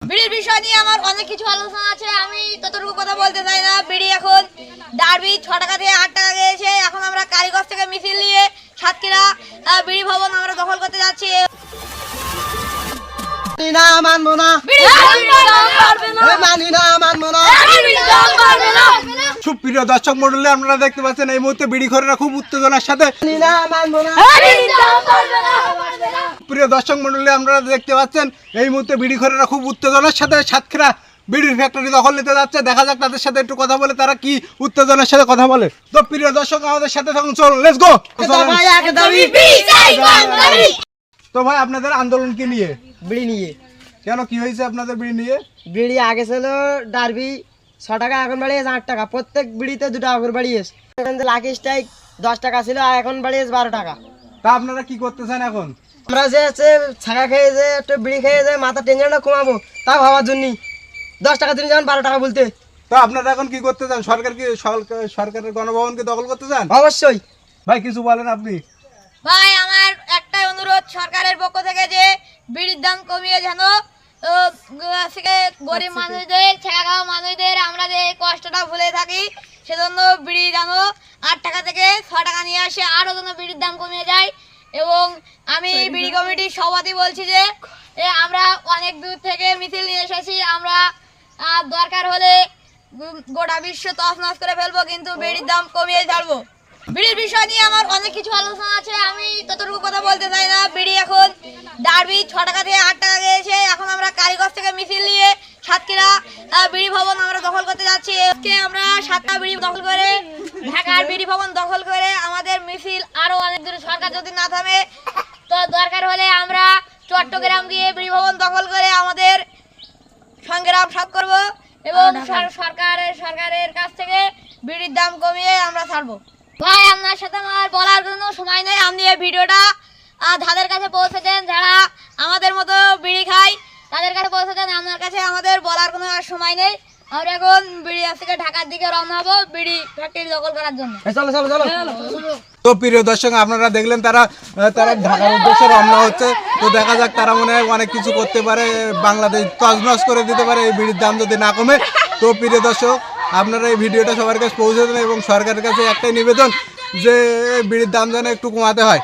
বিড়ির বিষয় নিয়ে আমার অনেক কিছু আলোচনা আছে, আমি ততটুকু কথা বলতে চাই না। বিড়ি এখন ডারবি 6 টাকা থেকে 8 টাকা গিয়েছে। এখন আমরা কালীগঞ্জ থেকে মিছিল নিয়ে সাতক্ষীরা বিড়ি ভবন আমরা দখল করতে যাচ্ছি। সুপ্রিয় দর্শক মণ্ডলী, আপনারা দেখতে পাচ্ছেন এই মুহূর্তে বিড়িখোরেরা খুব উত্তেজনার সাথে। প্রিয় দর্শক মণ্ডলী, আপনারা দেখতে পাচ্ছেন এই মুহূর্তে বিড়িখোরেরা খুব উত্তেজনার সাথে সাতক্ষীরা বিড়ির ফ্যাক্টরি দখল নিতে যাচ্ছে। দেখা যাক তাদের সাথে একটু কথা বলে তারা কি উত্তেজনার সাথে কথা বলে। তো প্রিয় দর্শক, আমাদের সাথে থাকুন, চলুন, লেটস গো। তো ভাই, আপনাদের আন্দোলন কি নিয়ে? বিড়ি নিয়ে। কেন, কি হয়েছে আপনাদের বিড়ি নিয়ে? বিড়ি আগে ছিল ডারবি 6 টাকা, এখন বাড়িয়েছে 8 টাকা। প্রত্যেক বিড়িতে 2 টাকা করে বাড়িয়েছে। লাকি স্ট্রাইক 10 টাকা ছিল, আর এখন বাড়িয়েছে 12 টাকা। তা আপনারা কি করতে চান এখন? আমরা যে হচ্ছে ছাগা খেয়ে যে একটু বিড়ি খেয়ে যে মাথা টেনশনটা কমাবো, তা ভাবার জন্য 10 টাকা দিন যেমন 12 টাকা বলতে। তো আপনারা এখন কি করতে চান? সরকারের গণভবনকে দখল করতে চান? অবশ্যই। ভাই, কিছু বলেন আপনি। ভাই, আমার একটাই অনুরোধ সরকারের পক্ষ থেকে যে বিড়ির দাম কমিয়ে যেন গরিব মানুষদের, ছেঁকা খাওয়া মানুষদের আমরা যে কষ্টটা ভুলে থাকি, সেজন্য বিড়ি যেন 8 টাকা থেকে 6 টাকা নিয়ে আসে, আরও যেন বিড়ির দাম কমিয়ে যায়। এবং আমি বিড়ি কমিটির সভাপতি বলছি যে আমরা অনেক দূর থেকে মিছিল নিয়ে এসেছি। আমরা দরকার হলে গোটা বিশ্ব তছনছ করে ফেলবো, কিন্তু বিড়ির দাম কমিয়ে ছাড়বো। বিড়ির বিষয় নিয়ে আমার অনেক কিছু আলোচনা আছে, আমি ততটুকু কথা বলতে চাই না। বিড়ি এখন ডারবি 6 টাকা থেকে 8 টাকা গিয়েছে। এখন আমরা কালীগঞ্জ থেকে মিছিল নিয়ে সাতক্ষীরা বিড়ি ভবন আমরা দখল করতে যাচ্ছি। আজকে আমরা 7টা বিড়ি দখল করে, ঢাকার বিড়ি ভবন দখল করে আমাদের মিছিল আরো অনেক দূরে। সরকার যদি না থামে, তো দরকার হলে আমরা চট্টগ্রাম গিয়ে বিড়ি ভবন দখল করে আমাদের সংগ্রাম সাথ করব এবং সরকারের কাছ থেকে বিড়ির দাম কমিয়ে আমরা ছাড়বো। ভাই, আপনার সাথে আমার বলার জন্য সময় নেই। আপনি এই ভিডিওটা যাদের কাছে পৌঁছে দেন, যারা আমাদের মতো বিড়ি খায় তাদের কাছে পৌঁছে দেন। আপনার কাছে আমাদের বলার কোনো সময় নেই। আমরা এখন বিড়ি থেকে ঢাকার দিকে রওনা হবো বিড়ি ফ্যাক্টরি দখল করার জন্য। চলো চলো চলো। তো প্রিয় দর্শক, আপনারা দেখলেন তারা ঢাকার উদ্দেশ্যে রওনা হচ্ছে। তো দেখা যাক, তারা মনে হয় অনেক কিছু করতে পারে, বাংলাদেশ তছনছ করে দিতে পারে এই বিড়ির দাম যদি না কমে। তো প্রিয় দর্শক, আপনারা এই ভিডিওটা সবার কাছে পৌঁছে দেন এবং সরকারের কাছে একটাই নিবেদন যে বিড়ির দাম যেন একটু কমাতে হয়।